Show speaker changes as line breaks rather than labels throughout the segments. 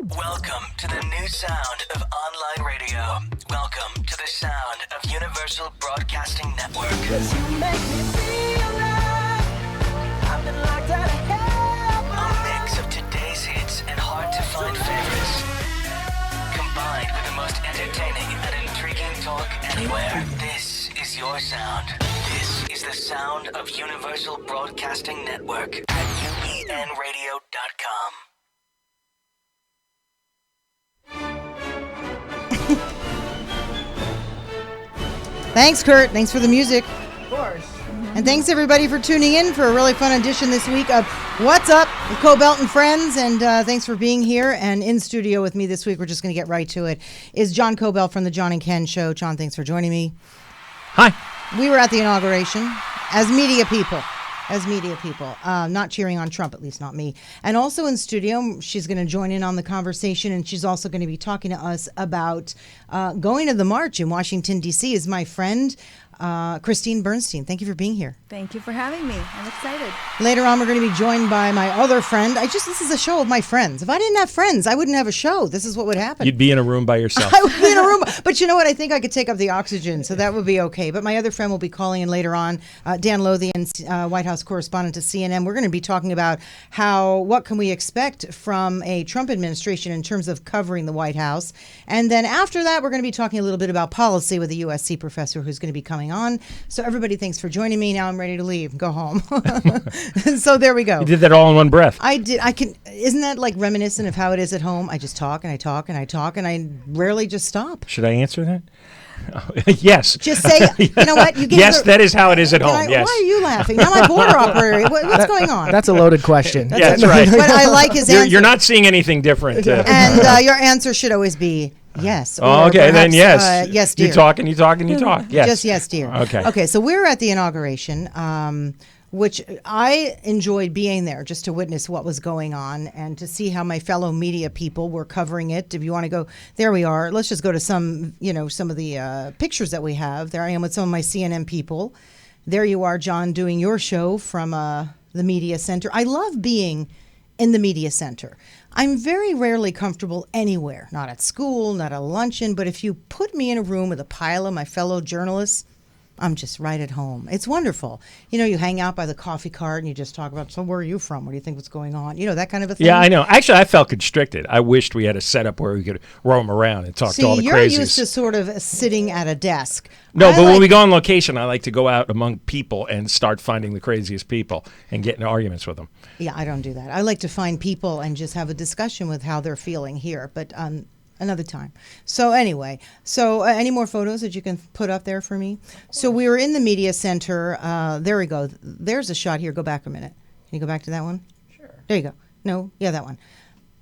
Welcome to the new sound of online radio. Welcome to the sound of Universal Broadcasting Network. 'Cause you make me feel like I've been locked out of heaven. A mix of today's hits and hard-to-find favorites, combined with the most entertaining and intriguing talk anywhere. This is your sound. This is the sound of Universal Broadcasting Network at uenradio.com.
Thanks, Kurt. Thanks for the music.
Of course.
And thanks, everybody, for tuning in for a really fun edition this week of What's Up with Kobylt and Friends. And thanks for being here. And in studio with me this week, we're just going to get right to it, is John Kobylt from the John and Ken Show. John, thanks for joining me.
Hi.
We were at the inauguration as media people. Not cheering on Trump, at least not me. And also in studio, she's going to join in on the conversation, and she's also going to be talking to us about going to the march in Washington, D.C. is my friend, Christine Bernstein. Thank you for being here.
Thank you for having me. I'm excited.
Later on, we're going to be joined by my other friend. This is a show of my friends. If I didn't have friends, I wouldn't have a show. This is what would happen.
You'd be in a room by yourself.
I would be in a room. But you know what? I think I could take up the oxygen, so that would be okay. But my other friend will be calling in later on, Dan Lothian, White House correspondent to CNN. We're going to be talking about what can we expect from a Trump administration in terms of covering the White House. And then after that, we're going to be talking a little bit about policy with a USC professor who's going to be coming on. So everybody, thanks for joining me. Now I'm ready to leave, go home. So there we go.
You did that all in one breath.
I did. Isn't that like reminiscent of how it is at home? I just talk and I talk and I talk and I rarely just stop.
Should I answer that? Yes.
Just say, you know what? You
yes, that is how it is at home. Yes.
Why are you laughing? Now my border operator. What's going on?
That's a loaded question.
That's right.
But I like his answer.
You're not seeing anything different.
And your answer should always be yes.
Oh, okay,
perhaps,
then yes.
Yes, dear.
You talk and you talk and you talk. Yes.
Just yes, dear. Okay, so we're at the inauguration, which I enjoyed being there just to witness what was going on and to see how my fellow media people were covering it. If you want to go, there we are. Let's just go to some of the pictures that we have. There I am with some of my CNN people. There you are, John, doing your show from the media center. I love being in the media center. I'm very rarely comfortable anywhere, not at school, not at a luncheon, but if you put me in a room with a pile of my fellow journalists, I'm just right at home. It's wonderful. You hang out by the coffee cart and you just talk about, so where are you from? What do you think was going on? That kind of a thing.
Yeah, I know. Actually, I felt constricted. I wished we had a setup where we could roam around and talk to all the crazies.
You're used to sort of sitting at a desk.
No, but when we go on location, I like to go out among people and start finding the craziest people and get into arguments with them.
Yeah, I don't do that. I like to find people and just have a discussion with how they're feeling here. But another time. So anyway, any more photos that you can put up there for me? So we were in the media center. There we go. There's a shot here. Go back a minute. Can you go back to that one?
Sure.
There you go. No, yeah, that one.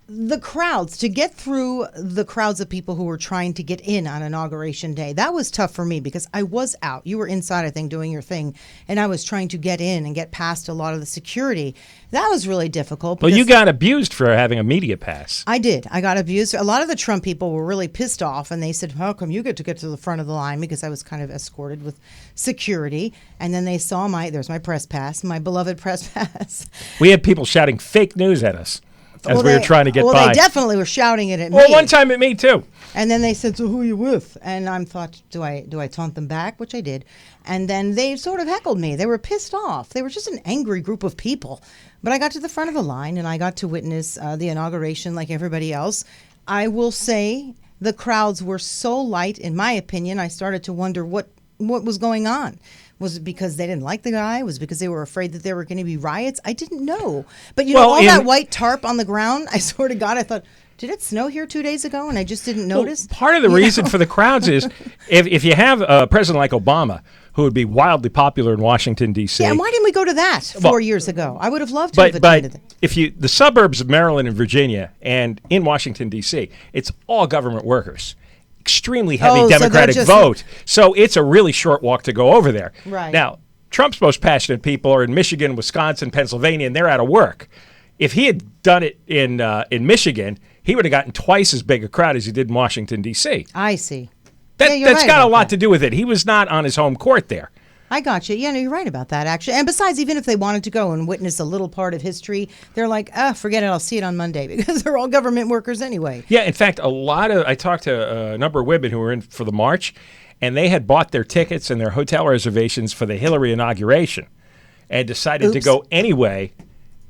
The crowds, to get through the crowds of people who were trying to get in on Inauguration Day, that was tough for me because I was out. You were inside, I think, doing your thing, and I was trying to get in and get past a lot of the security. That was really difficult.
Well, you got abused for having a media pass.
I did. I got abused. A lot of the Trump people were really pissed off, and they said, how come you get to the front of the line? Because I was kind of escorted with security. And then they saw there's my press pass, my beloved press pass.
We had people shouting fake news at us. As we were trying to get by.
Well, they definitely were shouting it at me.
Well, one time at me, too.
And then they said, so who are you with? And I thought, do I taunt them back? Which I did. And then they sort of heckled me. They were pissed off. They were just an angry group of people. But I got to the front of the line, and I got to witness the inauguration like everybody else. I will say the crowds were so light, in my opinion, I started to wonder what was going on. Was it because they didn't like the guy? Was it because they were afraid that there were going to be riots? I didn't know. But all that white tarp on the ground, I sort of I thought, did it snow here 2 days ago and I just didn't notice?
Well, part of the reason for the crowds is if you have a president like Obama, who would be wildly popular in Washington, D.C.
Yeah, and why didn't we go to that 4 years ago? I would have loved to have attended it.
But the suburbs of Maryland and Virginia and in Washington, D.C., it's all government workers. Extremely heavy Democratic vote. So it's a really short walk to go over there.
Right.
Now, Trump's most passionate people are in Michigan, Wisconsin, Pennsylvania, and they're out of work. If he had done it in Michigan, he would have gotten twice as big a crowd as he did in Washington, D.C.
I see.
That's got a lot to do with it. He was not on his home court there.
I got you. Yeah, no, you're right about that, actually. And besides, even if they wanted to go and witness a little part of history, they're like, forget it, I'll see it on Monday, because they're all government workers anyway.
Yeah, in fact, I talked to a number of women who were in for the march, and they had bought their tickets and their hotel reservations for the Hillary inauguration and decided to go anyway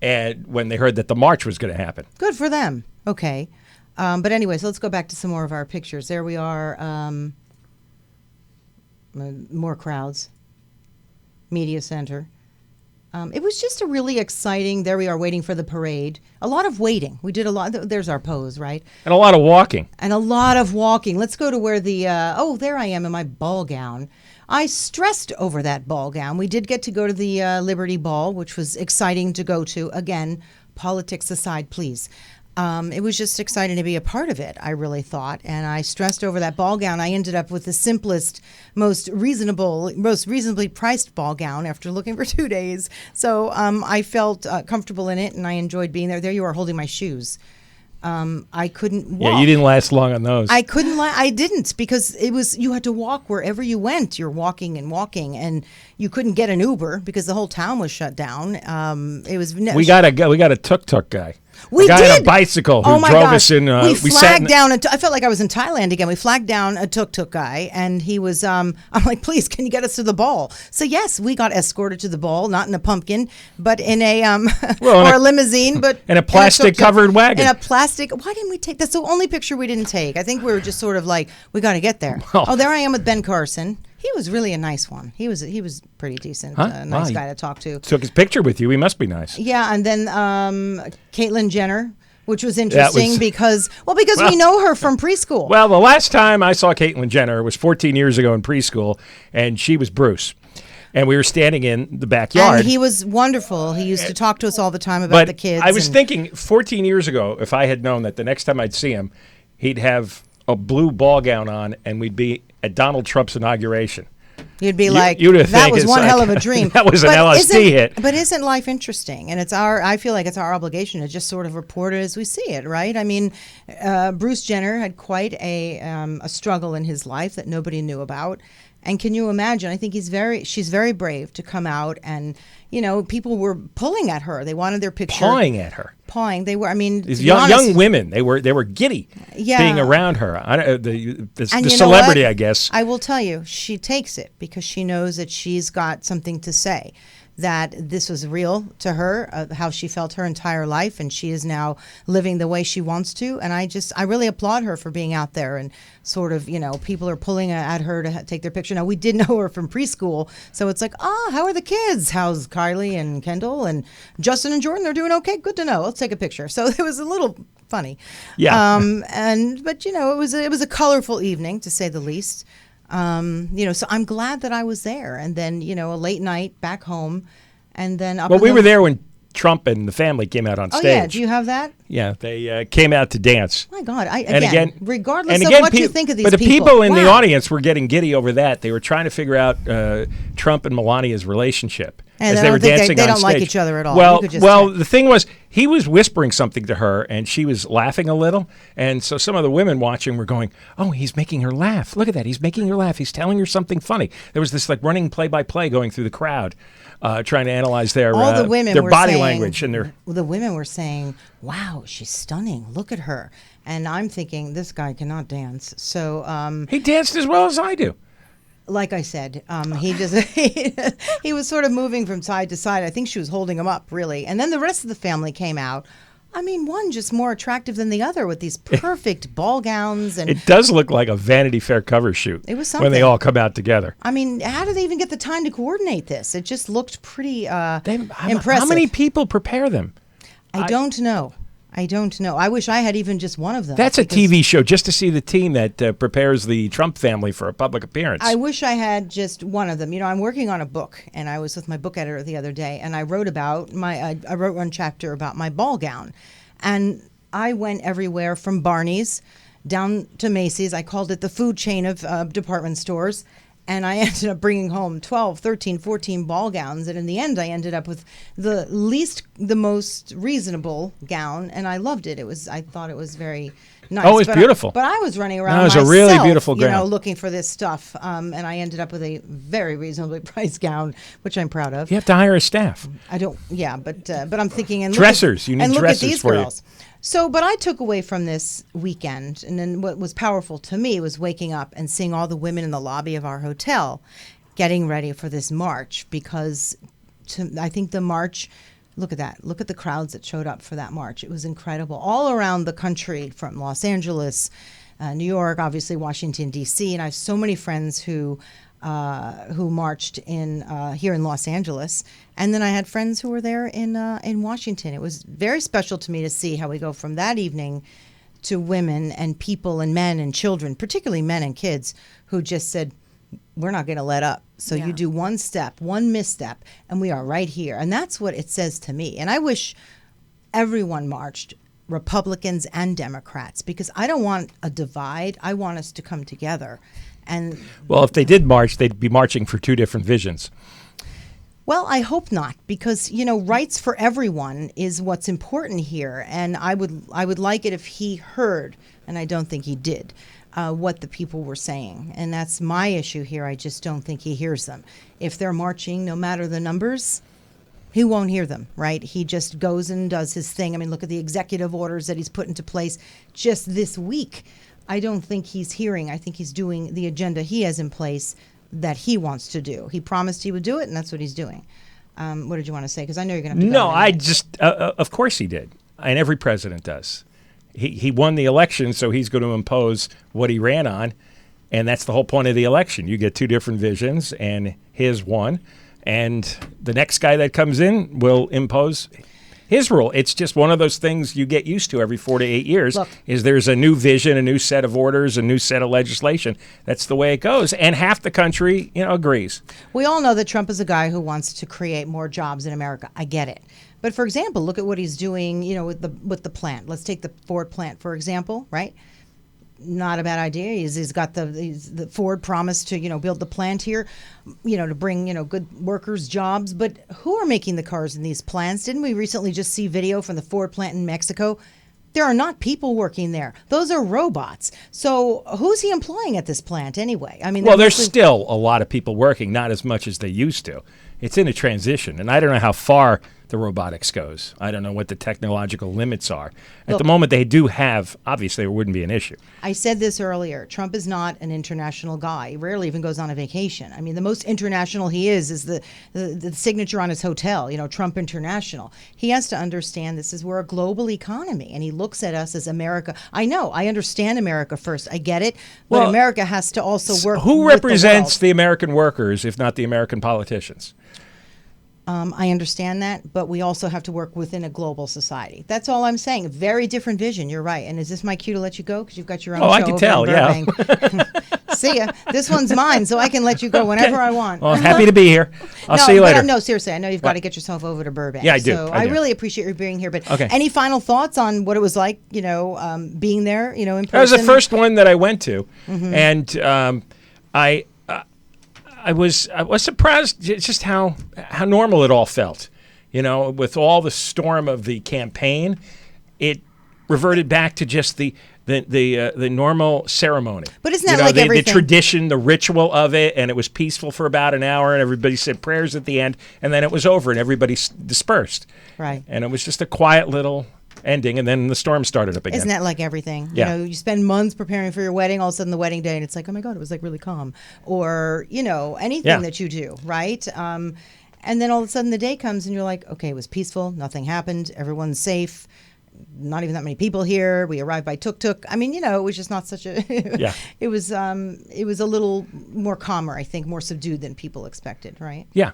and when they heard that the march was going to happen.
Good for them. Okay. But anyway, so let's go back to some more of our pictures. There we are. More crowds. Media Center. It was just a really exciting, there we are waiting for the parade. A lot of waiting. We did a lot. There's our pose, right?
And a lot of walking.
Let's go to where there I am in my ball gown. I stressed over that ball gown. We did get to go to the Liberty Ball, which was exciting to go to. Again, politics aside, please. It was just exciting to be a part of it, I really thought. And I stressed over that ball gown. I ended up with the simplest, most reasonably priced ball gown after looking for 2 days. So I felt comfortable in it, and I enjoyed being there. There you are holding my shoes. I couldn't walk.
Yeah, you didn't last long on those.
I didn't, because you had to walk wherever you went. You're walking, and you couldn't get an Uber because the whole town was shut down. We got
a tuk-tuk guy.
We
a guy
did.
on a bicycle who drove us in.
We flagged down. I felt like I was in Thailand again. We flagged down a tuk-tuk guy, and he was. I'm like, please, can you get us to the ball? So yes, we got escorted to the ball, not in a pumpkin, but in a a limousine, but
in a plastic-covered wagon.
In a plastic. Why didn't we take? That's the only picture we didn't take. I think we were just sort of like, we got to get there. Oh, there I am with Ben Carson. He was really a nice one. He was pretty decent, nice guy to talk to.
Took his picture with you. He must be nice.
Yeah, and then Caitlyn Jenner, which was interesting because we know her from preschool.
Well, the last time I saw Caitlyn Jenner was 14 years ago in preschool, and she was Bruce. And we were standing in the backyard.
And he was wonderful. He used to talk to us all the time about the kids.
I was thinking 14 years ago, if I had known that the next time I'd see him, he'd have a blue ball gown on, and we'd be at Donald Trump's inauguration.
You'd be that was one hell of a dream.
That was an LSD hit.
But isn't life interesting? And I feel like it's our obligation to just sort of report it as we see it, right? I mean, Bruce Jenner had quite a struggle in his life that nobody knew about. And can you imagine? I think she's very brave to come out, and people were pulling at her. They wanted their picture.
Pawing at her.
They were. I mean,
these young women. They were giddy.
Yeah.
Being around her. The celebrity, I guess.
I will tell you, she takes it because she knows that she's got something to say. That this was real to her, how she felt her entire life, and she is now living the way she wants to. And I really applaud her for being out there, and sort of, people are pulling at her to take their picture. Now, we did know her from preschool, so it's like, how are the kids? How's Kylie and Kendall and Justin and Jordan? They're doing okay. Good to know. Let's take a picture. So it was a little funny.
Yeah.
But it was a colorful evening, to say the least. So I'm glad that I was there, and then a late night back home, and then
we were there when Trump and the family came out on stage.
Oh yeah, do you have that?
Yeah, they came out to dance.
My God,
regardless
of what you think of these people,
but the people in the audience were getting giddy over that. They were trying to figure out Trump and Melania's relationship
and
as they were dancing on stage.
They don't like each other at all.
Well, the thing was, he was whispering something to her, and she was laughing a little. And so some of the women watching were going, "Oh, he's making her laugh. Look at that. He's making her laugh. He's telling her something funny." There was this running play-by-play going through the crowd, trying to analyze their body language and their.
The women were saying, "Wow, she's stunning. Look at her." And I'm thinking, this guy cannot dance. So
he danced as well as I do.
Like I said, he was sort of moving from side to side. I think she was holding him up, really. And then the rest of the family came out. I mean, one just more attractive than the other with these perfect ball gowns. And
it does look like a Vanity Fair cover shoot.
It was something.
When they all come out together.
I mean, how do they even get the time to coordinate this? It just looked pretty impressive.
How many people prepare them?
I don't know. I wish I had even just one of them.
That's a TV show just to see the team that prepares the Trump family for a public appearance.
I wish I had just one of them. I'm working on a book, and I was with my book editor the other day, and I wrote one chapter about my ball gown. And I went everywhere from Barney's down to Macy's. I called it the food chain of department stores. And I ended up bringing home 12, 13, 14 ball gowns. And in the end, I ended up with the most reasonable gown. And I loved it. I thought it was very nice.
Oh, it's beautiful.
But I was running around
No, it was
myself,
a really beautiful gown.
looking for this stuff. And I ended up with a very reasonably priced gown, which I'm proud of.
You have to hire a staff.
I don't, yeah, but I'm thinking, and
Dressers. You need
look at
dressers
these
for you.
girls. So, but I took away from this weekend, and then what was powerful to me was waking up and seeing all the women in the lobby of our hotel getting ready for this march, because I think the march, look at that. Look at the crowds that showed up for that march. It was incredible. All around the country, from Los Angeles, New York, obviously Washington, D.C., and I have so many friends who marched here in Los Angeles, and then I had friends who were there in Washington. It was very special to me to see how we go from that evening to women and people and men and children, particularly men and kids, who just said, we're not going to let up. So you do one step, one misstep, and we are right here. And that's what it says to me. And I wish everyone marched, Republicans and Democrats, because I don't want a divide. I want us to come together. And
Well, if they did march, they'd be marching for two different visions.
well, I hope not, because rights for everyone is what's important here, and I would like it if he heard, and I don't think he did, what the people were saying, and that's my issue here. I just don't think he hears them. If they're marching, no matter the numbers, he won't hear them, right? He just goes and does his thing. I mean, look at the executive orders that he's put into place just this week. I don't think he's hearing. I think he's doing the agenda he has in place that he wants to do. He promised he would do it, and that's what he's doing. What did you want to say? Because I know you're going to have to
No,
go.
I just, of course he did. And every president does. He won the election, so he's going to impose what he ran on. And that's the whole point of the election. You get two different visions, and his won. And the next guy that comes in will impose his rule. It's just one of those things you get used to every 4 to 8 years.
Look,
is there's a new vision, a new set of orders, a new set of legislation. That's the way it goes. And half the country, agrees.
we all know that Trump is a guy who wants to create more jobs in America. I get it. But for example, look at what he's doing, with the plant. Let's take the Ford plant, for example, right? Not a bad idea. He's got the Ford promised to, build the plant here, to bring, good workers jobs. But who are making the cars in these plants? Didn't we recently just see video from the Ford plant in Mexico? There are not people working there. Those are robots. So who's he employing at this plant anyway? I mean,
Well, there's still a lot of people working, not as much as they used to. It's in a transition, and I don't know how far the robotics goes. I don't know what the technological limits are. At the moment, they do have, obviously, it wouldn't be an issue.
I said this earlier. Trump is not an international guy. He rarely even goes on a vacation. I mean, the most international he is the signature on his hotel, Trump International. He has to understand we're a global economy, and he looks at us as America. I know. I understand America first. I get it. But
Well,
America has to also work
Who
with
represents
the
the American workers, if not the American politicians?
I understand that, but we also have to work within a global society. That's all I'm saying. A very different vision. You're right. And is this my cue to let you go? Because you've got your own show.
I can
over
tell,
in
yeah.
Burbank. See ya. This one's mine, so I can let you go whenever I want.
Well, happy to be here. I'll see you later.
No, seriously. I know you've got to get yourself over to Burbank.
Yeah, I do.
So
I
I
do.
really appreciate you being here. But
Okay.
any final thoughts on what it was like, being there, in person?
That was the first one that I went to, and I was surprised just how normal it all felt. With all the storm of the campaign, it reverted back to just the normal ceremony.
But isn't that like
the
everything?
tradition, the ritual of it, and it was peaceful for about an hour, and everybody said prayers at the end, and then it was over, and everybody dispersed.
Right.
And it was just a quiet little ending, and then the storm started up again.
Isn't that like everything?
Yeah.
You spend months preparing for your wedding, all of a sudden the wedding day, and it's like, oh my God, it was like really calm. Or, anything
Yeah.
that you do, right? And then all of a sudden the day comes and you're like, okay, it was peaceful, nothing happened, everyone's safe, not even that many people here. We arrived by tuk-tuk. I mean, it was just not such a
Yeah.
it was a little more calmer, I think, more subdued than people expected, right?
Yeah.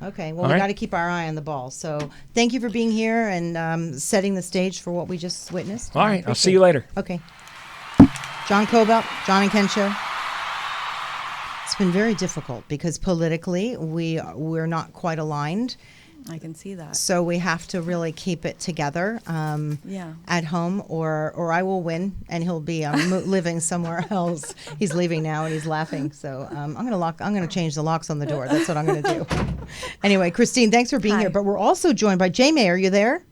Okay, well,
All
we
right.
got to keep our eye on the ball. So thank you for being here and setting the stage for what we just witnessed.
All right. I'll see you later.
Okay. John Kobylt, John and Ken Show. It's been very difficult because politically we're not quite aligned.
I can see that.
So we have to really keep it together at home, or I will win, and he'll be living somewhere else. He's leaving now, and he's laughing. So I'm gonna change the locks on the door. That's what I'm gonna do. Anyway, Christine, thanks for being here. But we're also joined by Jaymay. Are you there?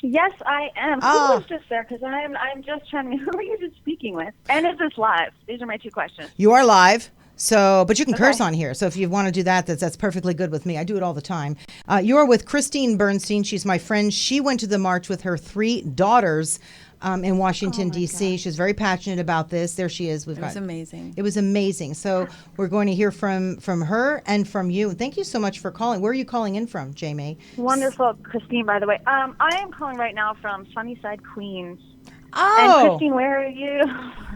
Yes, I am. Who was just there? Because I'm just trying to. Who are you just speaking with? And is this live? These are my 2 questions.
You are live. So, but you can curse on here. So if you want to do that, that's perfectly good with me. I do it all the time. You are with Christine Bernstein. She's my friend. She went to the march with her 3 daughters in Washington, D.C. She's very passionate about this. There she is.
It was amazing.
It was amazing. So we're going to hear from her and from you. Thank you so much for calling. Where are you calling in from, Jaymay?
Wonderful, Christine, by the way. I am calling right now from Sunnyside, Queens.
Oh.
And Christine, where are you?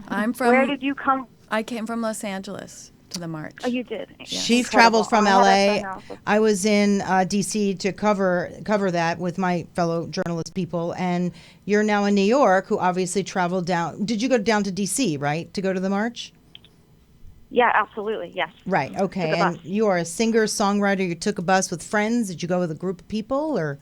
I'm from...
Where did you come?
I came from Los Angeles to the march.
Oh, you did?
Yes.
She traveled from L.A. I was in D.C. to cover that with my fellow journalist people, and you're now in New York, who obviously traveled down. Did you go down to D.C., right, to go to the march?
Yeah, absolutely, yes.
Right, okay. And you are a singer, songwriter. You took a bus with friends. Did you go with a group of people, or...?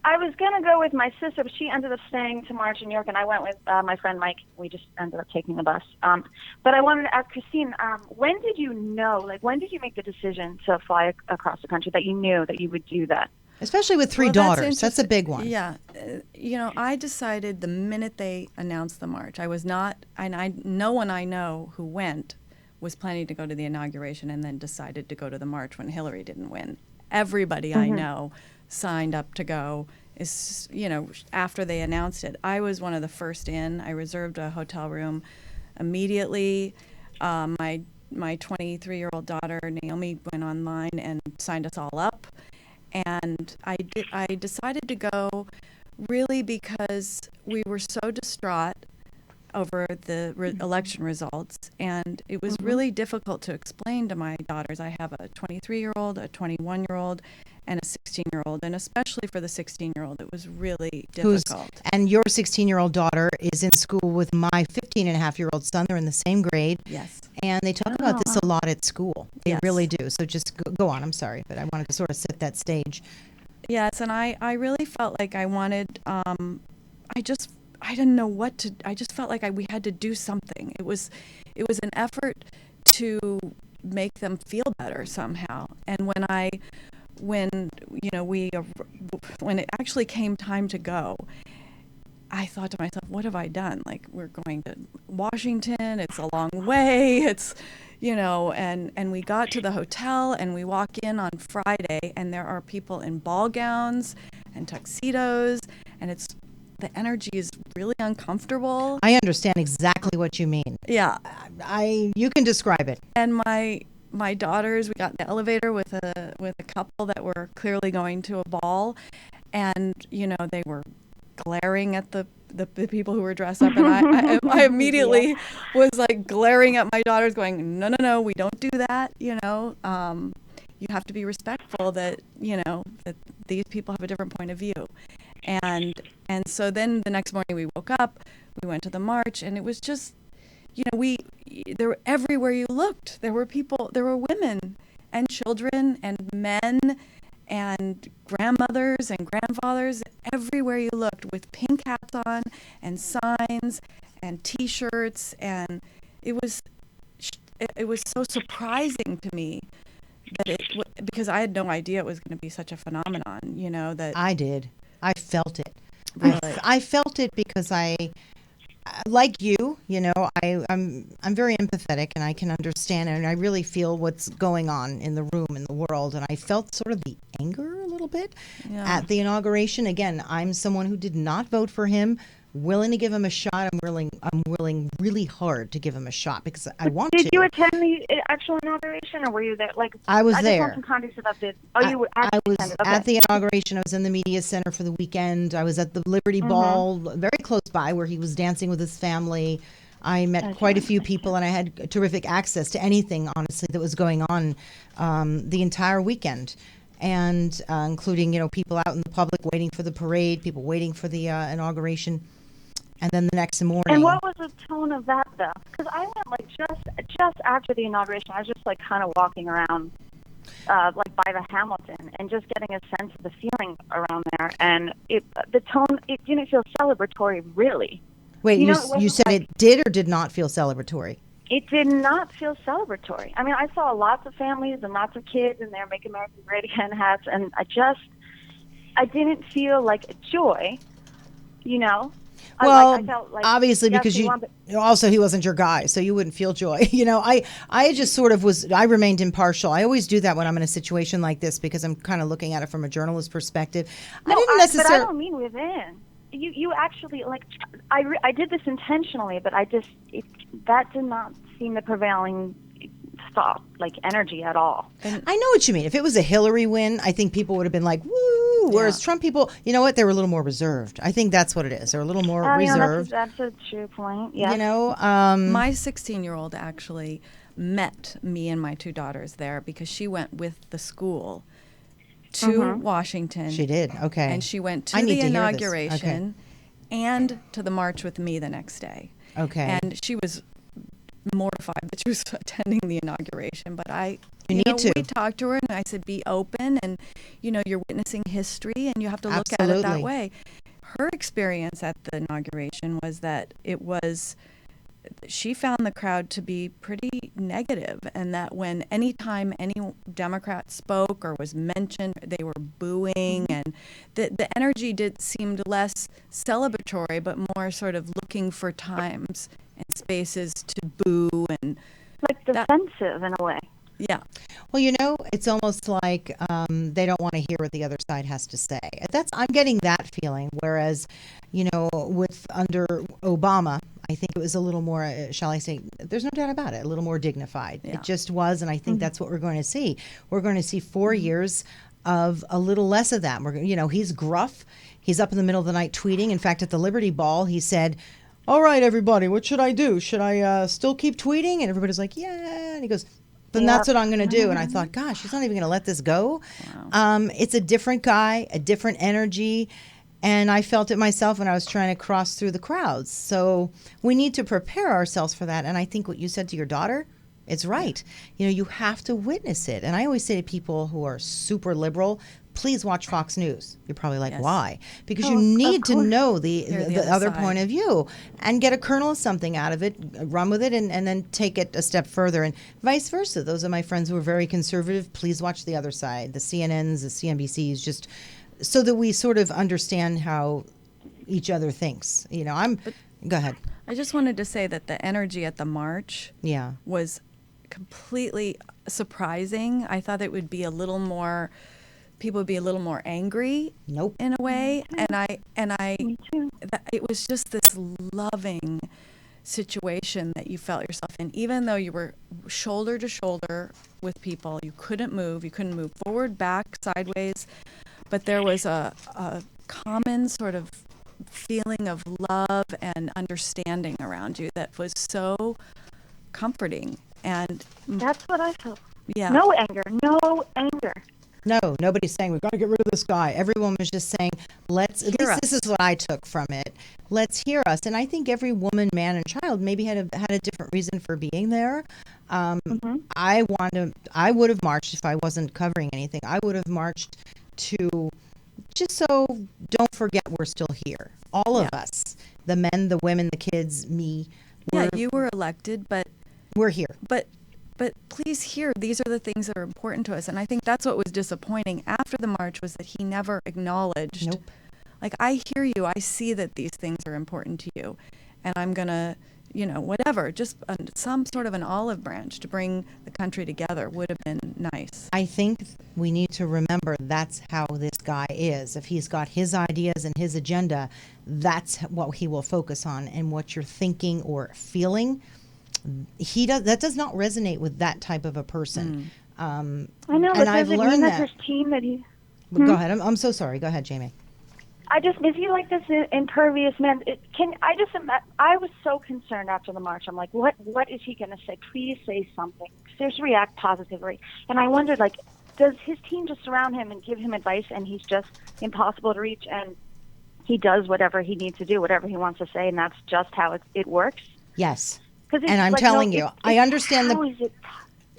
I was going to go with my sister, but she ended up staying to march in New York, and I went with my friend Mike. We just ended up taking the bus. But I wanted to ask Christine, when did you know, when did you make the decision to fly across the country, that you knew that you would do that?
Especially with 3 daughters. That's a big one.
Yeah. I decided the minute they announced the march. I was not, and no one I know who went was planning to go to the inauguration and then decided to go to the march when Hillary didn't win. Everybody I know signed up to go after they announced it. I was one of the first in. I reserved a hotel room immediately. My 23-year-old daughter Naomi went online and signed us all up, and I decided to go really because we were so distraught over the election results, and it was really difficult to explain to my daughters. I have a 23-year-old, a 21-year-old, and a 16-year-old, and especially for the 16-year-old, it was really difficult.
And your 16-year-old daughter is in school with my 15-and-a-half-year-old son. They're in the same grade.
Yes.
And they talk about this a lot at school. They really do. So just go on. I'm sorry, but I wanted to sort of set that stage.
Yes, and I really felt like I wanted, I didn't know what to, I just felt like we had to do something. It was an effort to make them feel better somehow. And when it actually came time to go, I thought to myself, what have I done? We're going to Washington, it's a long way, it's, and we got to the hotel and we walk in on Friday and there are people in ball gowns and tuxedos, and the energy is really uncomfortable.
I understand exactly what you mean.
Yeah.
You can describe it.
And my daughters, we got in the elevator with a couple that were clearly going to a ball, and they were glaring at the people who were dressed up, and I immediately was glaring at my daughters, going, no, we don't do that. You have to be respectful that that these people have a different point of view, and so then the next morning we woke up, we went to the march, and it was just. There were everywhere you looked. There were people, there were women and children and men and grandmothers and grandfathers everywhere you looked with pink hats on and signs and T-shirts, and it was so surprising to me that because I had no idea it was going to be such a phenomenon. That
I did. I felt it.
Really?
I felt it because like you, I'm very empathetic, and I can understand, and I really feel what's going on in the room, in the world, and I felt sort of the anger a little bit at the inauguration. Again, I'm someone who did not vote for him, willing to give him a shot. I'm willing really hard to give him a shot because I want to.
Did you attend the actual inauguration, or were you there?
I was there.
I just want some context about this. You were
I was at the inauguration. I was in the media center for the weekend. I was at the Liberty Ball, very close by, where he was dancing with his family. I met quite a few people, and I had terrific access to anything, honestly, that was going on the entire weekend. And including, people out in the public waiting for the parade, people waiting for the inauguration. And then the next morning.
And what was the tone of that, though? Because I went just after the inauguration. I was just kind of walking around. like by the Hamilton, and just getting a sense of the feeling around there. And the tone, it didn't feel celebratory, really.
Wait,
You
you,
know, it
you
wasn't
said
like-
it did or did not feel celebratory?
It did not feel celebratory. I mean, I saw lots of families and lots of kids in their Make America Great Again hats, and I didn't feel like a joy, you know?
Well,
I felt like,
obviously,
yes,
because
we
you
want the-
also he wasn't your guy, so you wouldn't feel joy. You know, I just sort of was. I remained impartial. I always do that when I'm in a situation like this because I'm kind of looking at it from a journalist perspective. I didn't
But I
necessarily.
don't mean within. You actually, like, I did this intentionally, but that did not seem the prevailing energy at all.
I know what you mean. If it was a Hillary win, I think people would have been like, woo. Whereas Trump people, you know what? They were a little more reserved. I think that's what it is. They're a little more reserved.
That's a true point. Yeah.
You know,
My 16-year-old actually met me and my two daughters there because she went with the school to Washington.
she did. Okay.
And she went
I
to
need
the
to hear this.
inauguration and to the march with me the next day.
Okay.
And she was mortified that she was attending the inauguration, but
You need to.
we talked to her and I said, be open, and you're witnessing history and you have to look at it that
Absolutely.
way. Her experience at the inauguration was that she found the crowd to be pretty negative, and that when anytime any Democrat spoke or was mentioned, they were booing, and the energy seemed less celebratory, but more sort of looking for times and spaces to boo and
Like defensive in a way.
yeah.
Well, you know, it's almost like they don't want to hear what the other side has to say. I'm getting that feeling. Whereas, with under Obama, I think it was a little more, shall I say, there's no doubt about it, a little more dignified.
Yeah.
It just was, and I think that's what we're going to see. We're going to see 4 years of a little less of that. He's gruff. He's up in the middle of the night tweeting. In fact, at the Liberty Ball, he said, "All right, everybody, what should I do? Should I still keep tweeting?" And everybody's like, "Yeah." And he goes, "Then that's what I'm going to do." And I thought, gosh, he's not even going to let this go.
Wow.
It's a different guy, a different energy. And I felt it myself when I was trying to cross through the crowds. So we need to prepare ourselves for that. And I think what you said to your daughter, it's right. You have to witness it. And I always say to people who are super liberal, please watch Fox News. You're probably like,
Yes.
why? Because
Oh,
you need
of
to
course.
know the
Hear the
other
other
point
side.
of view and get a kernel of something out of it, run with it, and then take it a step further, and vice versa. Those are my friends who are very conservative. Please watch the other side, the CNNs, the CNBCs, just so that we sort of understand how each other thinks. Go ahead.
I just wanted to say that the energy at the march
Yeah.
was completely surprising. I thought it would be a little more, people would be a little more angry
Nope.
in a way, and I
Me too.
it was just this loving situation that you felt yourself in, even though you were shoulder to shoulder with people. You couldn't move forward, back, sideways, but there was a common sort of feeling of love and understanding around you that was so comforting. And
That's what I felt.
yeah,
No anger. No anger.
No, nobody's saying we've got to get rid of this guy. Everyone was just saying, let's, at
Hear
least this
us.
is what I took from it. Let's hear us. And I think every woman, man, and child maybe had a different reason for being there. I would have marched if I wasn't covering anything. I would have marched to just so don't forget we're still here. All of
Yeah.
us, the men, the women, the kids, me,
yeah, you were elected, but
we're here.
But please hear, these are the things that are important to us. And I think that's what was disappointing after the march, was that he never acknowledged,
Nope.
like, I hear you, I see that these things are important to you, and I'm going to, whatever, just some sort of an olive branch to bring the country together would have been nice.
I think we need to remember that's how this guy is. If he's got his ideas and his agenda, that's what he will focus on. And what you're thinking or feeling, that does not resonate with that type of a person.
I know,
and
but
I've
does it
learned
mean that
that.
his team that he...
Go ahead. I'm so sorry. Go ahead, Jaymay.
Is he like this impervious man? I was so concerned after the march. I'm like, what is he going to say? Please say something. Seriously, react positively. And I wondered, like, does his team just surround him and give him advice, and he's just impossible to reach, and he does whatever he needs to do, whatever he wants to say, and that's just how it works?
Yes.
'Cause it's
And I'm
like,
telling
no,
you,
it's-
I understand
how is it?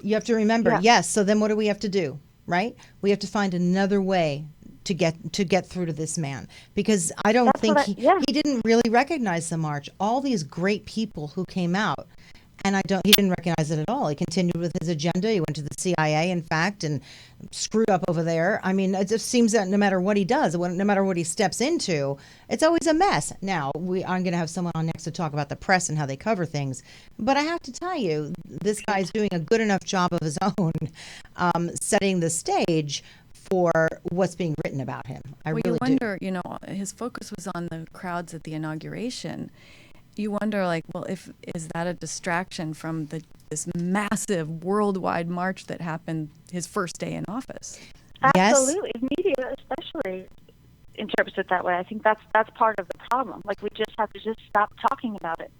you have to remember,
Yeah.
yes. So then what do we have to do? right? We have to find another way to get through to this man, because I don't
That's
think
what
he didn't really recognize the march. All these great people who came out, and he didn't recognize it at all. He continued with his agenda. He went to the CIA, in fact, and screwed up over there. I mean, it just seems that no matter what he does, no matter what he steps into, it's always a mess. Now, I'm going to have someone on next to talk about the press and how they cover things. But I have to tell you, this guy's doing a good enough job of his own, setting the stage for what's being written about him.
You wonder, his focus was on the crowds at the inauguration. You wonder, is that a distraction from this massive worldwide march that happened his first day in office?
Absolutely. Media especially interprets it that way. I think that's part of the problem. We just have to just stop talking about it.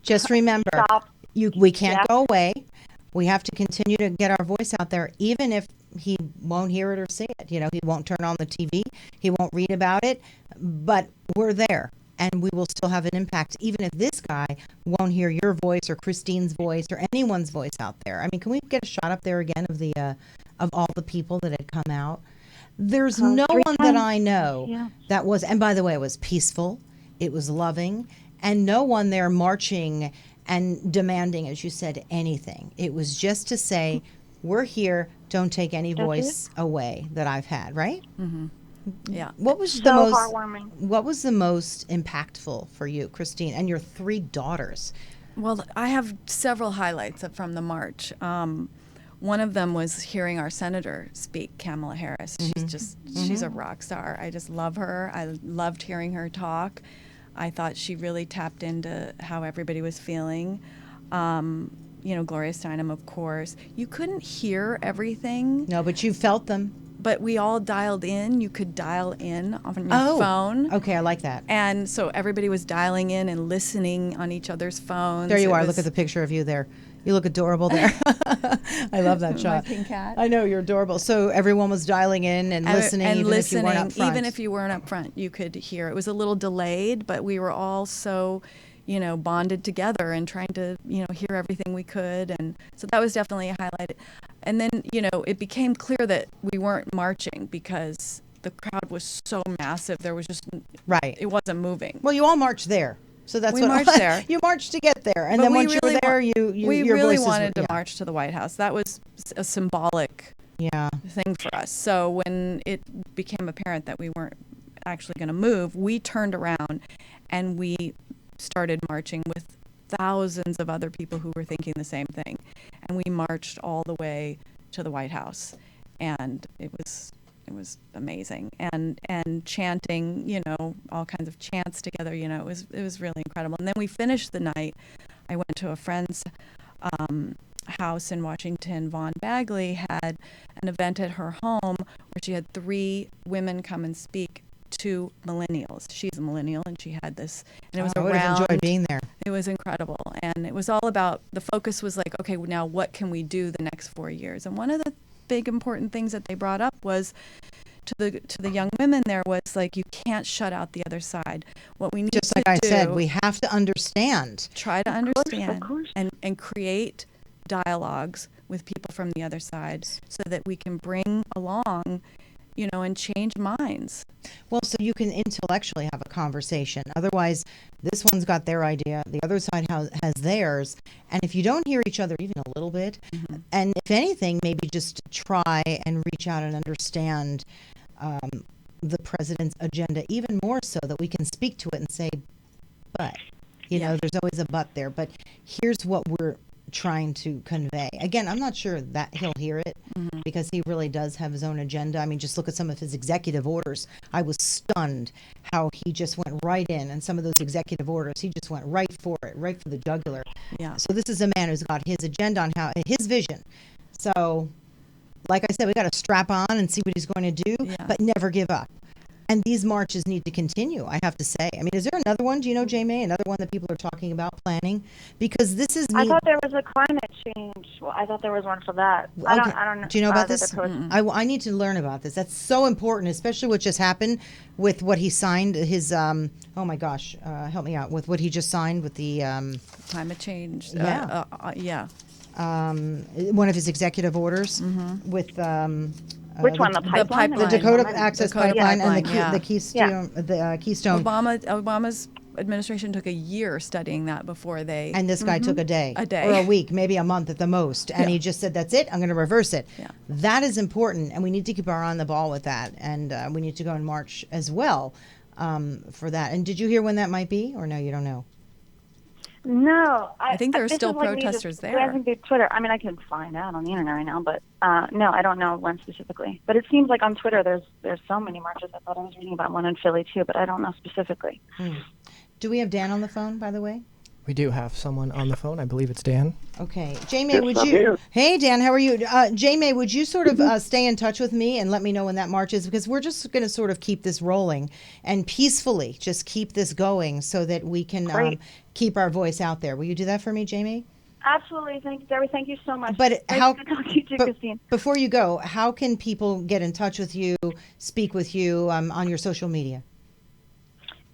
Just remember, we can't go away. We have to continue to get our voice out there, even if he won't hear it or see it. He won't turn on the TV. He won't read about it. But we're there, and we will still have an impact, even if this guy won't hear your voice or Christine's voice or anyone's voice out there. I mean, can we get a shot up there again of all the people that had come out? There's no one that I know that was, and by the way, it was peaceful, it was loving, and no one there marching and demanding, as you said, anything. It was just to say, we're here, don't take any voice away that I've had, right?
Mm-hmm. Yeah.
What was
heartwarming.
What was the most impactful for you, Christine, and your 3 daughters?
Well, I have several highlights from the march. One of them was hearing our senator speak, Kamala Harris. She's a rock star. I just love her. I loved hearing her talk. I thought she really tapped into how everybody was feeling. Gloria Steinem, of course. You couldn't hear everything.
No, but you felt them.
But we all dialed in. You could dial in on your phone.
Okay, I like that.
And so everybody was dialing in and listening on each other's phones.
There you are. Look at the picture of you there. You look adorable there. I love that shot.
My pink cat.
I know, you're adorable. So everyone was dialing in and listening, even if you weren't up front.
Even if you weren't up front, you could hear. It was a little delayed, but we were all so, bonded together and trying to, hear everything we could. And so that was definitely a highlight. And then, it became clear that we weren't marching because the crowd was so massive. There was just, it wasn't moving.
Well, you all marched there. So that's
we marched there.
You marched to get there, and then once you were there,
we really wanted to march to the White House. That was a symbolic thing for us. So when it became apparent that we weren't actually going to move, we turned around and we started marching with thousands of other people who were thinking the same thing, and we marched all the way to the White House, and it was amazing, and chanting, all kinds of chants together, it was really incredible. And then we finished the night. I went to a friend's house in Washington. Vaughn Bagley had an event at her home where she had 3 women come and speak to millennials. She's a millennial, and she had this, and it was
I would have enjoyed being there.
It was incredible, and it was all about, the focus was like, okay, now what can we do the next 4 years? And one of the big important things that they brought up was to the young women there was you can't shut out the other side. What we need
just
to
like
do,
I said, we have to understand.
Try to understand
of course.
and create dialogues with people from the other side so that we can bring along, and change minds.
Well, so you can intellectually have a conversation. Otherwise, this one's got their idea, the other side has theirs. And if you don't hear each other even a little bit, and if anything, maybe just try and reach out and understand the president's agenda even more so that we can speak to it and say, but, there's always a but there. But here's what we're trying to convey. Again, I'm not sure that he'll hear it because he really does have his own agenda. I mean, just look at some of his executive orders. I was stunned how he just went right in, and some of those executive orders, he just went right for it, right for the jugular.
Yeah.
So this is a man who's got his agenda on his vision. So, like I said, we got to strap on and see what he's going to do, but never give up. And these marches need to continue, I have to say. I mean, is there another one, do you know, Jaymay, another one that people are talking about planning? Because this is...
I thought there was a climate change. Well, I thought there was one for that.
Okay.
I don't know.
Do you know about this? I need to learn about this. That's so important, especially what just happened with what he signed, his... oh, my gosh. Help me out. With what he just signed with the...
climate change.
Yeah. one of his executive orders with
Which one? The pipeline?
pipeline.
the Dakota
Pipeline.
Access
Dakota
Pipeline and
Pipeline, yeah.
the Keystone.
Obama's administration took a year studying that before they.
And this guy took a day,
A day.
or a week, maybe a month at the most, and
Yeah.
he just said, "That's it. I'm going to reverse it."
Yeah.
That is important, and we need to keep our eye on the ball with that, and we need to go in March as well for that. And did you hear when that might be, or no? You don't know.
No,
I think there are
this
still
is like me
protesters
just
there.
glancing through Twitter. I mean, I can find out on the internet right now, but no, I don't know when specifically. But it seems like on Twitter there's so many marches. I thought I was reading about one in Philly too, but I don't know specifically.
Do we have Dan on the phone, by the way?
We do have someone on the phone. I believe it's Dan.
Okay, Jaymay,
Yes,
would
I'm
you?
here.
Hey, Dan, how are you? Jaymay, would you sort of stay in touch with me and let me know when that march is? Because we're just going to sort of keep this rolling and peacefully just keep this going so that we can
Great.
keep our voice out there. Will you do that for me, Jaymay?
Absolutely, thanks, Debbie. Thank you so much.
But
Nice
how?
to talk to you too,
but
Christine.
before you go, how can people get in touch with you, speak with you on your social media?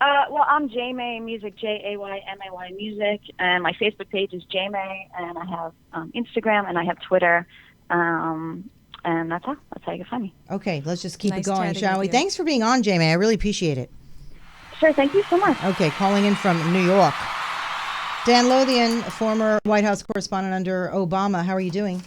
Well, I'm Jaymay Music, Jaymay Music, and my Facebook page is Jaymay, and I have Instagram and I have Twitter, and that's how you can find me.
Okay, let's just keep
Nice
it going,
chatting
shall
with
we?
you.
Thanks for being on, Jaymay. I really appreciate it.
Sure, thank you so much.
Okay, calling in from New York. Dan Lothian, former White House correspondent under Obama. How are you doing?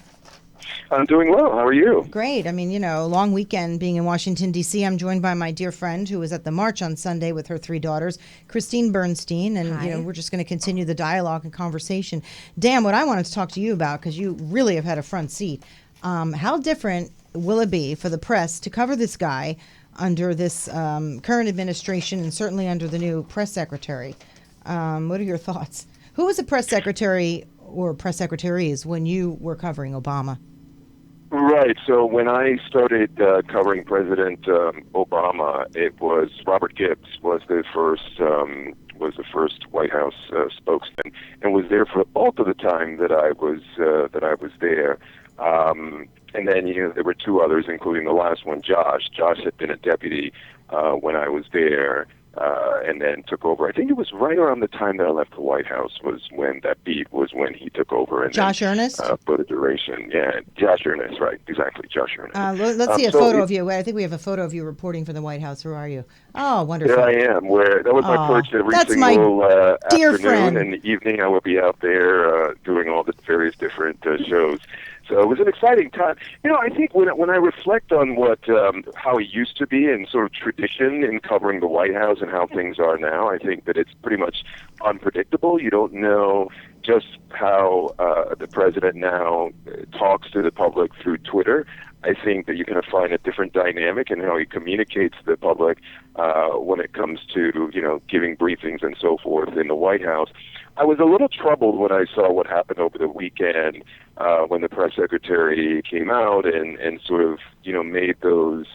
I'm doing well. How are you?
Great. I mean, long weekend being in Washington, D.C. I'm joined by my dear friend who was at the march on Sunday with her 3 daughters, Christine Bernstein. And,
Hi.
we're just going to continue the dialogue and conversation. Dan, what I wanted to talk to you about, because you really have had a front seat, how different will it be for the press to cover this guy under this current administration and certainly under the new press secretary? What are your thoughts? Who was the press secretary or press secretaries when you were covering Obama?
Right. So when I started covering President Obama, it was Robert Gibbs was the first White House spokesman, and was there for the bulk of the time that I was there. And then there were 2 others, including the last one, Josh. Josh had been a deputy when I was there. And then took over. I think it was right around the time that I left the White House was when he took over. And
Josh Earnest?
For the duration. Yeah, Josh Earnest, right, exactly, Josh Earnest.
Let's see a
so
photo of you. I think we have a photo of you reporting for the White House. Who are you? Oh, wonderful.
There I am. That was my perch every
that's my
single
dear
afternoon
friend.
and the evening. I would be out there doing all the various different shows. So it was an exciting time. I think when I reflect on how it used to be and sort of tradition in covering the White House and how things are now, I think that it's pretty much unpredictable. You don't know just how the president now talks to the public through Twitter. I think that you're going to find a different dynamic in how he communicates to the public when it comes to, giving briefings and so forth in the White House. I was a little troubled when I saw what happened over the weekend when the press secretary came out and sort of, made those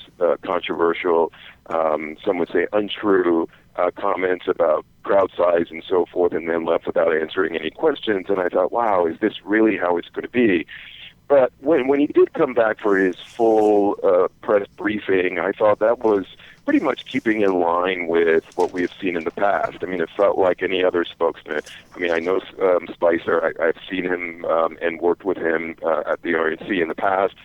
controversial, some would say untrue comments about crowd size and so forth, and then left without answering any questions. And I thought, wow, is this really how it's going to be? But when he did come back for his full press briefing, I thought that was pretty much keeping in line with what we have seen in the past. I mean, it felt like any other spokesman. I mean, I know Spicer. I've seen him and worked with him at the RNC in the past,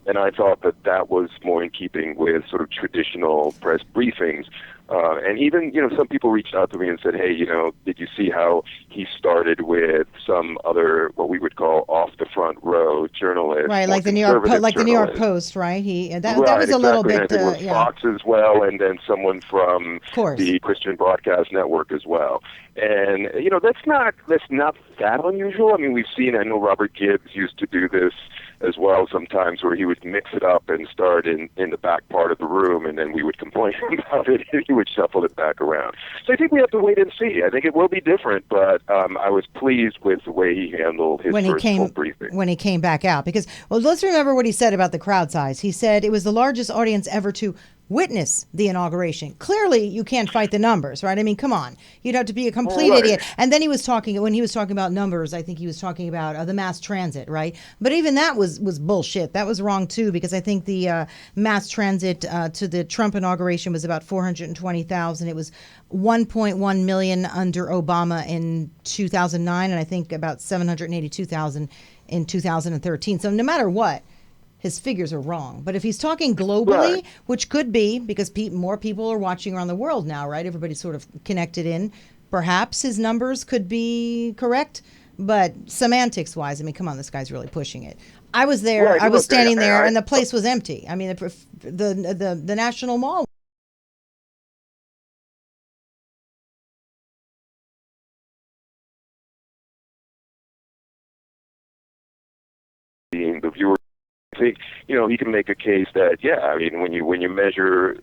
and I thought that was more in keeping with sort of traditional press briefings. And even, some people reached out to me and said, hey, did you see how he started with some other, what we would call off the front row journalists?
Right, like the New York Post, right? That was a little bit,
and I think with Fox as well, and then someone from the Christian Broadcast Network as well. And, that's not that unusual. I mean, I know Robert Gibbs used to do this as well sometimes, where he would mix it up and start in the back part of the room, and then we would complain about it, and he would shuffle it back around. So I think we have to wait and see. I think it will be different, but I was pleased with the way he handled his full briefing.
When he came back out. Because, let's remember what he said about the crowd size. He said it was the largest audience ever to witness the inauguration. Clearly, you can't fight the numbers, right? I mean, come on. You'd have to be a complete idiot. And then when he was talking about numbers, I think he was talking about the mass transit, right? But even that was bullshit. That was wrong, too, because I think the mass transit to the Trump inauguration was about 420,000. It was 1.1 million under Obama in 2009, and I think about 782,000 in 2013. So no matter what, his figures are wrong. But if he's talking globally,
Right.
which could be because more people are watching around the world now, right? Everybody's sort of connected in. Perhaps his numbers could be correct, but semantics wise, I mean, come on, this guy's really pushing it. I was there,
Right,
I was
look,
standing there,
I-
and the place was empty. I mean, the National Mall.
Being the viewer, I think he can make a case that I mean when you measure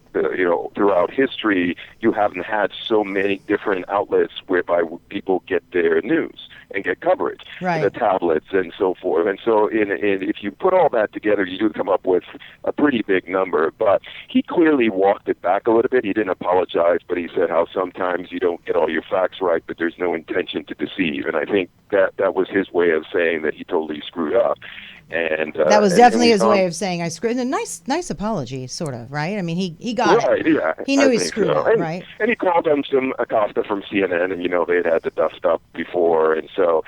throughout history, you haven't had so many different outlets whereby people get their news and get coverage,
Right.
the tablets and so forth. And so if you put all that together, you do come up with a pretty big number. But he clearly walked it back a little bit. He didn't apologize, but he said how sometimes you don't get all your facts right, but there's no intention to deceive. And I think that was his way of saying that he totally screwed up. And
That was
and
definitely
we
his
saw
way
him-
of saying I screwed. A nice apology, sort of, right? I mean, he got
Right,
it.
yeah.
He knew
I
he
think
screwed
so.
up,
and,
right?
And he called him some Acosta from CNN, and they'd had the dust up before, and so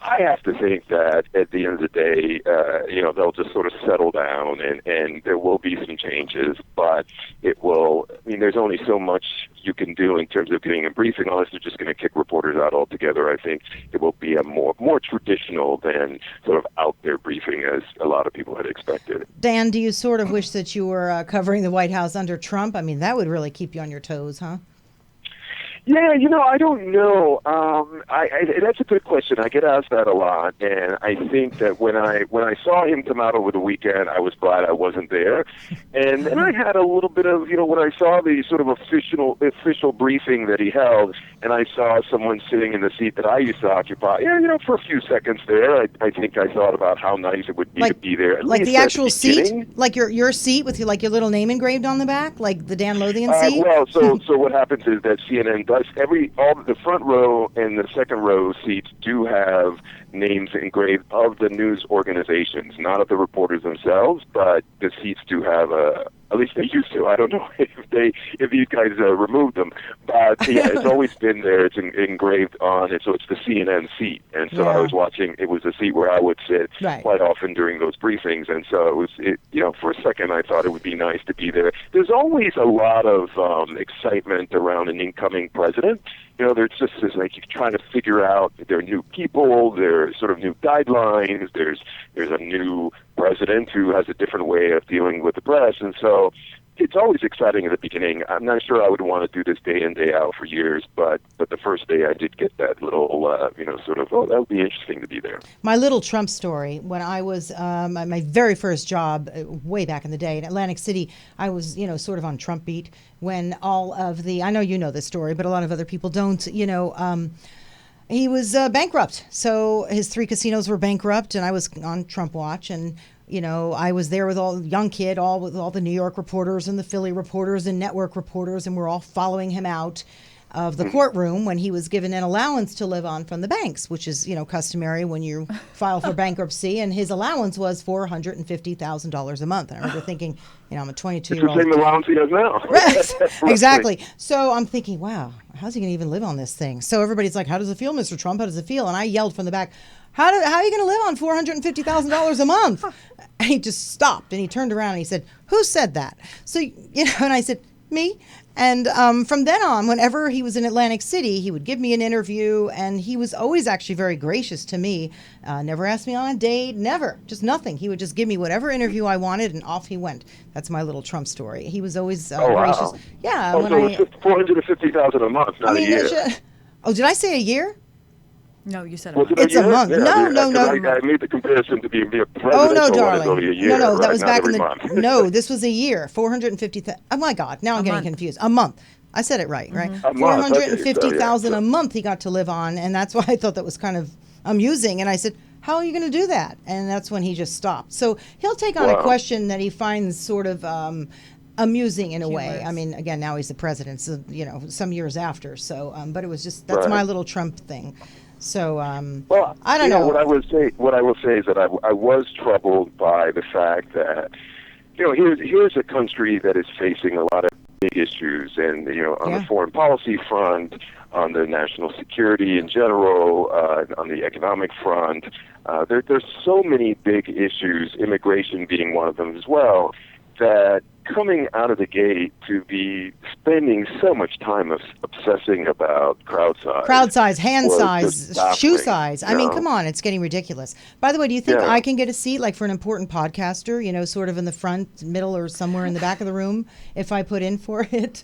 I have to think that at the end of the day, they'll just sort of settle down, and there will be some changes, but it will. I mean, there's only so much you can do in terms of getting a briefing, unless they're just going to kick reporters out altogether. I think it will be a more traditional than sort of out there briefing as a lot of people had expected.
Dan, do you sort of wish that you were covering the White House under Trump? I mean, that would really keep you on your toes, huh?
Yeah, I don't know. That's a good question. I get asked that a lot, and I think that when I saw him come out over the weekend, I was glad I wasn't there. And then I had a little bit of, when I saw the sort of official briefing that he held, and I saw someone sitting in the seat that I used to occupy. For a few seconds there, I think I thought about how nice it would be to be there. At
Like
least
the
at
actual
beginning.
seat, like your seat with your little name engraved on the back, like the Dan Lothian seat.
Well, so what happens is that CNN does all the front row and the second row seats do have names engraved of the news organizations, not of the reporters themselves, but the seats do have at least they used to. I don't know if these guys removed them, but it's always been there. It's engraved on it, so it's the CNN seat. And so I was watching. It was the seat where I would sit quite often during those briefings, and so for a second I thought it would be nice to be there. There's always a lot of excitement around an incoming president. There's just this, like, you're trying to figure out there are new people, there's sort of new guidelines, there's a new president who has a different way of dealing with the press, and so it's always exciting at the beginning. I'm not sure I would want to do this day in, day out for years, but the first day I did get that little, sort of, that would be interesting to be there.
My little Trump story, when I was at my very first job way back in the day in Atlantic City, I was, sort of on Trump beat when all of I know you know this story, but a lot of other people don't, he was bankrupt. So his 3 casinos were bankrupt, and I was on Trump watch, and I was there with all young kid, with all the New York reporters and the Philly reporters and network reporters, and we're all following him out of the courtroom when he was given an allowance to live on from the banks, which is, customary when you file for bankruptcy. And his allowance was $450,000 a month. And I remember thinking, I'm a 22-year-old.
It's the same allowance he has now.
Right. Exactly. So I'm thinking, wow, how's he going to even live on this thing? So everybody's like, how does it feel, Mr. Trump? How does it feel? And I yelled from the back, how are you going to live on $450,000 a month? And he just stopped, and he turned around and he said, who said that? So, and I said, me. And from then on, whenever he was in Atlantic City, he would give me an interview, and he was always actually very gracious to me. Never asked me on a date, never, just nothing. He would just give me whatever interview I wanted, and off he went. That's my little Trump story. He was always gracious.
Wow.
Yeah.
So it's $450,000 a month, not a year.
Did I say a year?
No, you said
It's a month.
Yeah,
No.
I made the comparison to be a president.
Oh no,
so
darling.
It's only a year,
No, that
right?
was
Not
back
every
in the.
month.
No, this was a year. 450,000. Oh my God! Now I'm getting confused. A month. I said it right, right?
A month, okay.
450,000
So,
a month he got to live on, and that's why I thought that was kind of amusing. And I said, "How are you going to do that?" And that's when he just stopped. So he'll take on a question that he finds sort of amusing in a way. I mean, again, now he's the president, so some years after. So, but it was just that's my little Trump thing. So,
well,
I don't know.
What I will say is that I was troubled by the fact that here's a country that is facing a lot of big issues, and on the foreign policy front, on the national security in general, on the economic front, there's so many big issues, immigration being one of them as well, that coming out of the gate to be spending so much time obsessing about crowd size,
hand size, shoe size. I mean, come on, it's getting ridiculous. By the way, do you think I can get a seat, like for an important podcaster, sort of in the front, middle, or somewhere in the back of the room if I put in for it?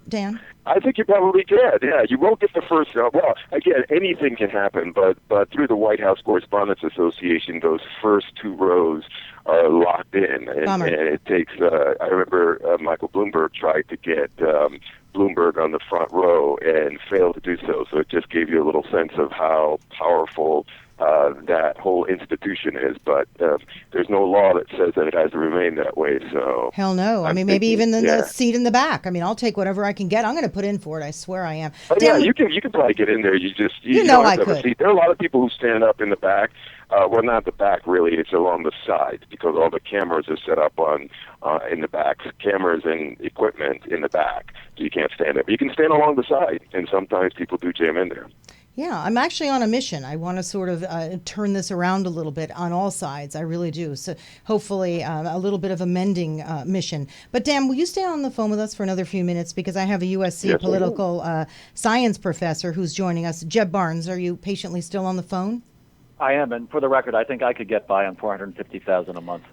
Dan?
I think you probably can. Yeah, you won't get the first. Well, again, anything can happen, but through the White House Correspondents Association, those first 2 rows are locked in, and it takes. I remember Michael Bloomberg tried to get Bloomberg on the front row and failed to do so. So it just gave you a little sense of how powerful that whole institution is, but there's no law that says that it has to remain that way. So
hell no. I mean, maybe even the seat in the back. I mean, I'll take whatever I can get. I'm going to put in for it. I swear I am.
But you can probably get in there. You don't have to have a seat. There are a lot of people who stand up in the back. Well, not the back really. It's along the sides because all the cameras are set up on in the back. Cameras and equipment in the back, so you can't stand up. You can stand along the side, and sometimes people do jam in there.
Yeah, I'm actually on a mission. I want to sort of turn this around a little bit on all sides. I really do. So hopefully a little bit of a mending mission. But Dan, will you stay on the phone with us for another few minutes? Because I have a USC political science professor who's joining us. Jeb Barnes, are you patiently still on the phone?
I am, and for the record, I think I could get by on $450,000 a month.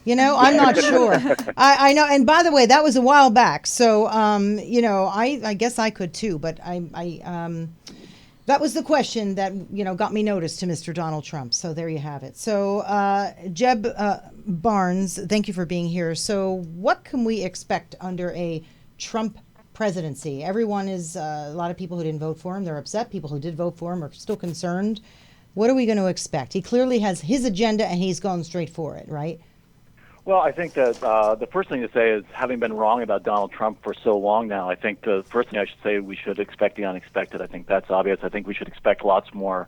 I'm not sure. I know. And by the way, that was a while back. So, I guess I could too. But that was the question that, got me noticed to Mr. Donald Trump. So there you have it. So, Jeb Barnes, thank you for being here. So what can we expect under a Trump presidency? Everyone is, a lot of people who didn't vote for him, they're upset. People who did vote for him are still concerned. What are we going to expect? He clearly has his agenda and he's going straight for it, right?
Well, I think that the first thing to say is, having been wrong about Donald Trump for so long now, I think the first thing I should say, we should expect the unexpected. I think that's obvious. I think we should expect lots more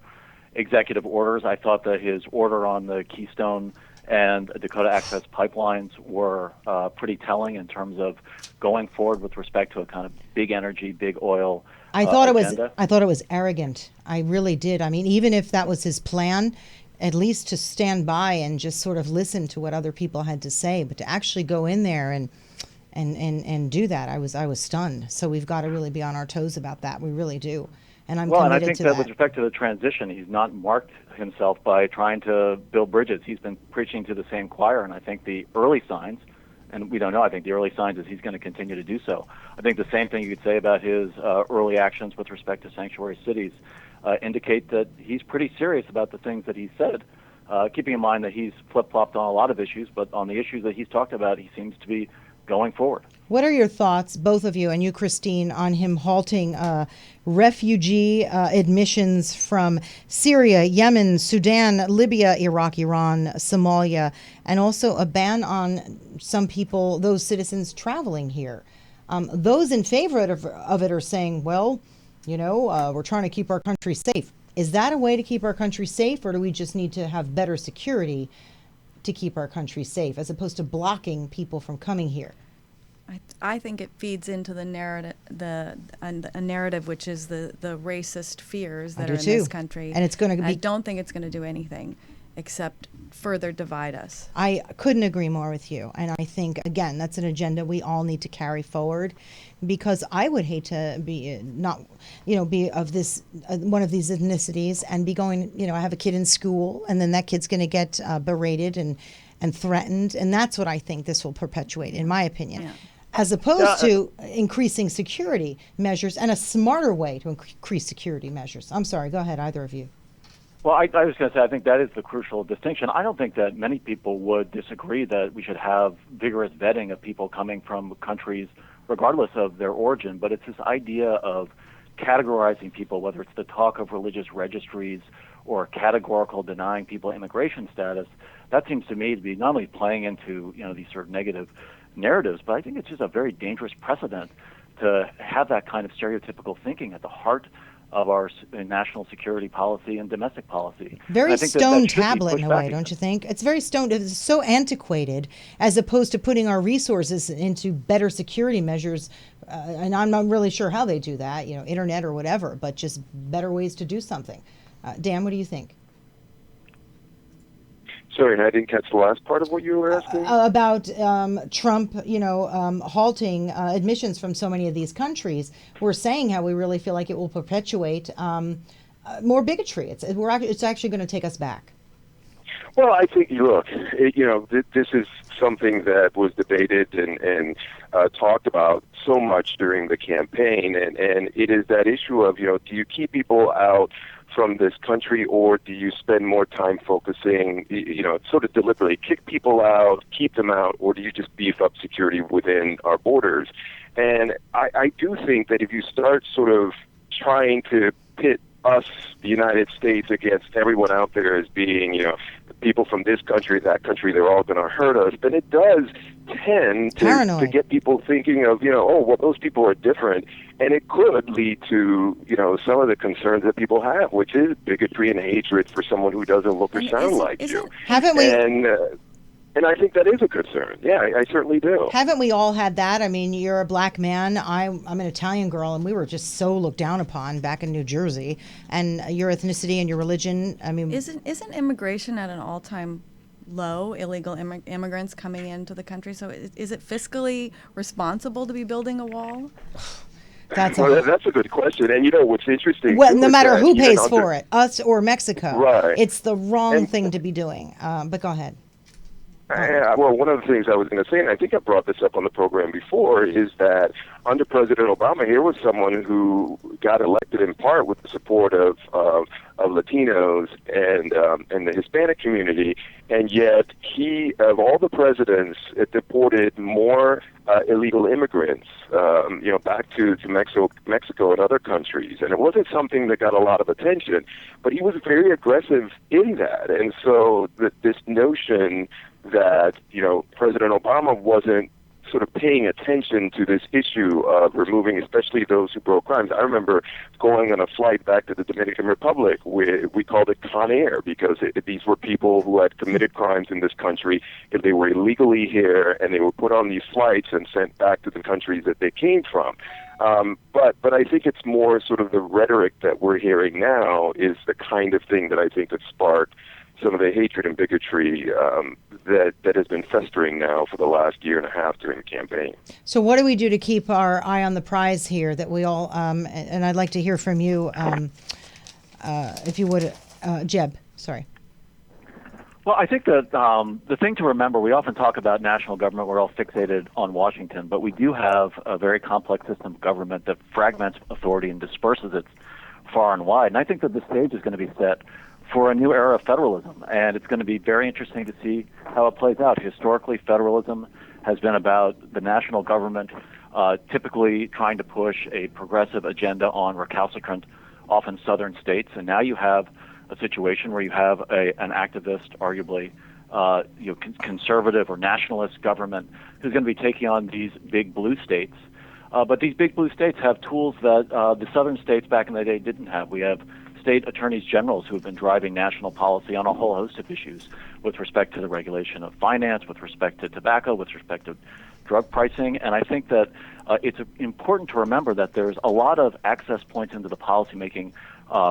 executive orders. I thought that his order on the Keystone and Dakota Access pipelines were pretty telling in terms of going forward with respect to a kind of big energy, big oil agenda.
I thought it was arrogant. I really did. I mean, even if that was his plan, at least to stand by and just sort of listen to what other people had to say, but to actually go in there and do that, I was stunned. So we've got to really be on our toes about that. We really do. And I'm committed to that. Well, and I think that
with respect to the transition, he's not marked himself by trying to build bridges. He's been preaching to the same choir, and I think the early signs, and we don't know, I think the early signs is he's going to continue to do so. I think the same thing you could say about his early actions with respect to sanctuary cities indicate that he's pretty serious about the things that he said, keeping in mind that he's flip-flopped on a lot of issues, but on the issues that he's talked about, he seems to be going forward.
What are your thoughts, both of you, and you, Christine, on him halting refugee admissions from Syria, Yemen, Sudan, Libya, Iraq, Iran, Somalia, and also a ban on some people, those citizens traveling here? Those in favor of it are saying, well, we're trying to keep our country safe. Is that a way to keep our country safe, or do we just need to have better security to keep our country safe, as opposed to blocking people from coming here?
I think it feeds into the narrative, a narrative which is the racist fears that are in this country.
And it's going to be.
I don't think it's going to do anything except further divide us.
I couldn't agree more with you. And I think, again, that's an agenda we all need to carry forward, because I would hate to be be of this one of these ethnicities and be going, I have a kid in school and then that kid's going to get berated and threatened. And that's what I think this will perpetuate, in my opinion. Yeah. As opposed to increasing security measures and a smarter way to increase security measures. I'm sorry, go ahead, either of you.
Well, I was going to say, I think that is the crucial distinction. I don't think that many people would disagree that we should have vigorous vetting of people coming from countries, regardless of their origin, but it's this idea of categorizing people, whether it's the talk of religious registries or categorical denying people immigration status. That seems to me to be not only playing into these sort of negative narratives, but I think it's just a very dangerous precedent to have that kind of stereotypical thinking at the heart of our national security policy and domestic policy.
Very
And I think
stone
that should be
tablet
pushed
in a
back
way, don't
against.
you think? It's very stone. It's so antiquated, as opposed to putting our resources into better security measures. And I'm not really sure how they do that, internet or whatever, but just better ways to do something. Dan, what do you think?
Sorry, and I didn't catch the last part of what you were asking.
About Trump, halting admissions from so many of these countries. We're saying how we really feel like it will perpetuate more bigotry. It's actually going to take us back.
Well, I think, look, this is something that was debated and talked about so much during the campaign, and it is that issue of, do you keep people out from this country, or do you spend more time focusing, sort of deliberately kick people out, keep them out, or do you just beef up security within our borders? And I do think that if you start sort of trying to pit us, the United States, against everyone out there as being, people from this country, that country, they're all going to hurt us, then it does tend to get people thinking of, those people are different. And it could lead to, some of the concerns that people have, which is bigotry and hatred for someone who doesn't look or sound like you.
Haven't we?
And I think that is a concern. Yeah, I certainly do.
Haven't we all had that? I mean, you're a black man. I'm an Italian girl, and we were just so looked down upon back in New Jersey. And your ethnicity and your religion, I mean...
Isn't immigration at an all-time low, illegal immigrants coming into the country? So is it fiscally responsible to be building a wall?
That's
a good question. And what's interesting...
Well, no matter who pays for it, us or Mexico,
right.
It's the wrong thing to be doing. But go ahead.
Well, one of the things I was going to say, and I think I brought this up on the program before, is that under President Obama, here was someone who got elected in part with the support of Latinos and the Hispanic community, and yet he, of all the presidents, deported more illegal immigrants, back to Mexico and other countries. And it wasn't something that got a lot of attention, but he was very aggressive in that. And so this notion that, President Obama wasn't sort of paying attention to this issue of removing, especially those who broke crimes. I remember going on a flight back to the Dominican Republic. We called it Con Air because these were people who had committed crimes in this country. They were illegally here, and they were put on these flights and sent back to the countries that they came from. But I think it's more sort of the rhetoric that we're hearing now is the kind of thing that I think that sparked some of the hatred and bigotry that has been festering now for the last year and a half during the campaign.
So what do we do to keep our eye on the prize here that we all, and I'd like to hear from you, if you would, Jeb, sorry.
Well, I think that the thing to remember, we often talk about national government, we're all fixated on Washington, but we do have a very complex system of government that fragments authority and disperses it far and wide. And I think that the stage is going to be set for a new era of federalism, and it's going to be very interesting to see how it plays out. Historically, federalism has been about the national government typically trying to push a progressive agenda on recalcitrant, often southern states, and now you have a situation where you have an activist, arguably conservative or nationalist government who's going to be taking on these big blue states. But these big blue states have tools that the southern states back in the day didn't have. We have state attorneys generals who have been driving national policy on a whole host of issues with respect to the regulation of finance, with respect to tobacco, with respect to drug pricing. And I think that it's important to remember that there's a lot of access points into the policymaking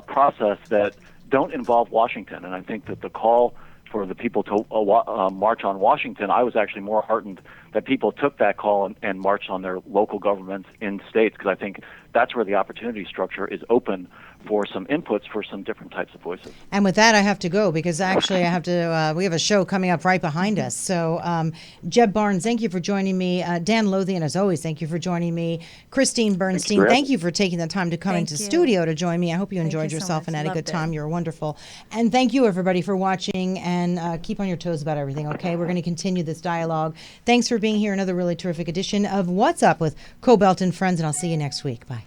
process that don't involve Washington. And I think that the call for the people to march on Washington, I was actually more heartened that people took that call and marched on their local governments in states, because I think that's where the opportunity structure is open for some inputs for some different types of voices.
And with that, I have to go because actually I have to. We have a show coming up right behind us. So, Jeb Barnes, thank you for joining me. Dan Lothian, as always, thank you for joining me. Christine Bernstein, thank you for taking the time to come into studio to join me. I hope you enjoyed yourself and had a good time. You were wonderful. And thank you, everybody, for watching. And keep on your toes about everything, okay? We're going to continue this dialogue. Thanks for being here. Another really terrific edition of What's Up with Kobylt and Friends, and I'll see you next week. Bye.